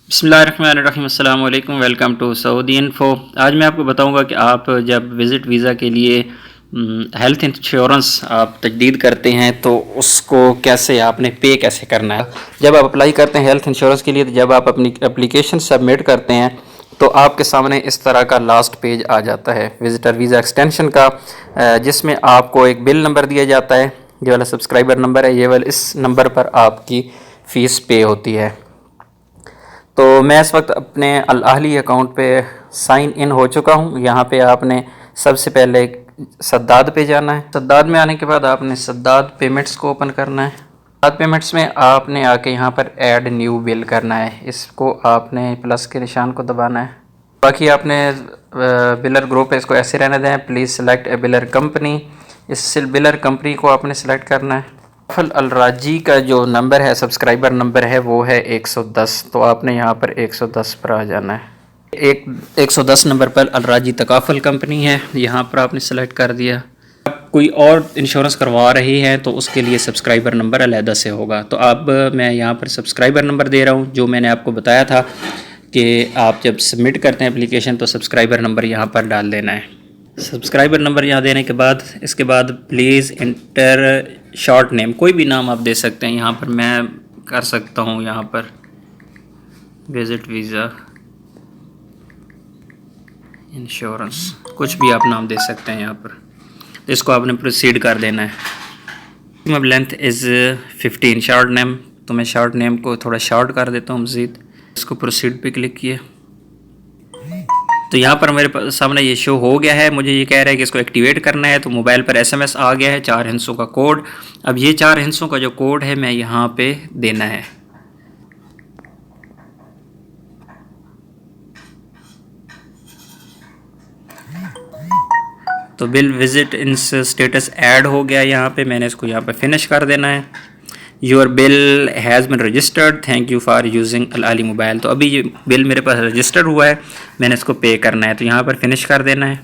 बिस्मिल्लाहिर्रहमानिर्रहीम अस्सलाम वालेकुम। Welcome to Saudi info. आज मैं आपको बताऊंगा कि आप जब विज़िट वीज़ा के लिए हेल्थ इंश्योरेंस आप तजदीद करते हैं तो उसको कैसे आपने पे कैसे करना है। जब आप अप्लाई करते हैं हेल्थ इंश्योरेंस के लिए, तो जब आप अपनी एप्लीकेशन सबमिट करते हैं तो आपके सामने इस तरह का लास्ट पेज आ जाता है विज़िटर वीज़ा एक्सटेंशन का, जिसमें आपको एक बिल नंबर दिया जाता है। ये वाला सब्सक्राइबर नंबर है, ये वाला इस नंबर पर आपकी फ़ीस पे होती है। तो मैं इस वक्त अपने अल अहली अकाउंट पे साइन इन हो चुका हूँ। यहाँ पे आपने सबसे पहले सद्दाद पे जाना है। सद्दाद में आने के बाद आपने सद्दाद पेमेंट्स को ओपन करना है। सद्दाद पेमेंट्स में आपने आके यहाँ पर ऐड न्यू बिल करना है। इसको आपने प्लस के निशान को दबाना है। बाकी आपने बिलर ग्रुप है, इसको ऐसे रहने दें। Please select A wheeler company, इस बिलर कंपनी को आपने सेलेक्ट करना है। फल अलराजी का जो नंबर है, सब्सक्राइबर नंबर है, वो है 110। तो आपने यहाँ पर 110 पर आ जाना है। 110 नंबर पर अलराजी तकाफल कंपनी है, यहाँ पर आपने सेलेक्ट कर दिया। आप कोई और इंश्योरेंस करवा रही हैं तो उसके लिए सब्सक्राइबर नंबर अलहदा से होगा। तो अब मैं यहाँ पर सब्सक्राइबर नंबर दे रहा हूँ, जो मैंने आपको बताया था कि आप जब सबमिट करते हैं एप्लीकेशन तो सब्सक्राइबर नंबर यहाँ पर डाल देना है। सब्सक्राइबर नंबर यहाँ देने के बाद इसके बाद प्लीज़ इंटर शॉर्ट नेम, कोई भी नाम आप दे सकते हैं। यहाँ पर मैं कर सकता हूँ यहाँ पर विज़िट वीज़ा इंश्योरेंस, कुछ भी आप नाम दे सकते हैं यहाँ पर। तो इसको आपने प्रोसीड कर देना है। अब लेंथ इज़ 15 शॉर्ट नेम, तो मैं शॉर्ट नेम को थोड़ा शॉर्ट कर देता हूँ मज़ीद। इसको प्रोसीड पे क्लिक किए तो यहाँ पर मेरे सामने ये शो हो गया है। मुझे ये कह रहा है कि इसको एक्टिवेट करना है। तो मोबाइल पर एसएमएस आ गया है 4 हिस्सों का कोड। अब ये 4 हिस्सों का जो कोड है मैं यहाँ पे देना है। तो bill visit in status add हो गया यहाँ पे, मैंने इसको यहाँ पे फिनिश कर देना है। Your bill has been registered, thank you for using Al Ahli mobile. तो अभी ये बिल मेरे पास रजिस्टर हुआ है, मैंने इसको पे करना है। तो यहाँ पर फिनिश कर देना है।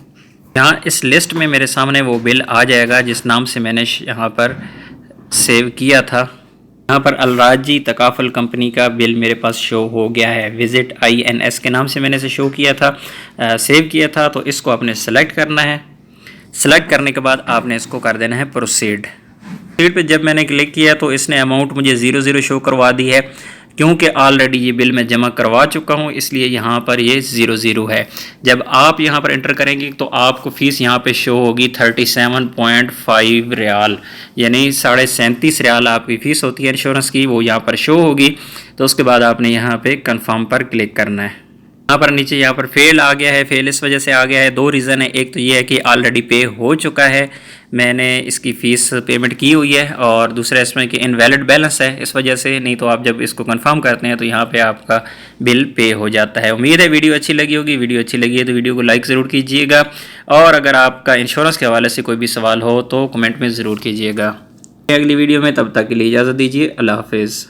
यहाँ इस लिस्ट में मेरे सामने वो बिल आ जाएगा जिस नाम से मैंने यहाँ पर सेव किया था। यहाँ पर अलराजी तकाफल कंपनी का बिल मेरे पास शो हो गया है। विजिट INS के नाम से मैंने इसे शो किया था, सेव किया था। तो इसको आपने सेलेक्ट करना है। सेलेक्ट करने के बाद आपने इसको कर देना है प्रोसीड। प्रोसीड पे जब मैंने क्लिक किया तो इसने अमाउंट मुझे 00 शो करवा दी है, क्योंकि ऑलरेडी ये बिल मैं जमा करवा चुका हूँ, इसलिए यहाँ पर ये 00 है। जब आप यहाँ पर एंटर करेंगे तो आपको फ़ीस यहाँ पे शो होगी 37.5 रियाल, यानी 37.5 रियाल आपकी फ़ीस होती है इंश्योरेंस की, वो यहाँ पर शो होगी। तो उसके बाद आपने यहाँ पे कंफर्म पर क्लिक करना है। यहाँ पर नीचे यहाँ पर फेल आ गया है। फेल इस वजह से आ गया है, 2 रीज़न है। एक तो ये है कि ऑलरेडी पे हो चुका है, मैंने इसकी फ़ीस पेमेंट की हुई है, और दूसरा इसमें कि इनवैलिड बैलेंस है, इस वजह से। नहीं तो आप जब इसको कंफर्म करते हैं तो यहाँ पे आपका बिल पे हो जाता है। उम्मीद है वीडियो अच्छी लगी होगी। वीडियो अच्छी लगी है तो वीडियो को लाइक ज़रूर कीजिएगा, और अगर आपका इंश्योरेंस के हवाले से कोई भी सवाल हो तो कमेंट में ज़रूर कीजिएगा। अगली वीडियो में, तब तक के लिए इजाज़त दीजिए। अल्लाह हाफिज़।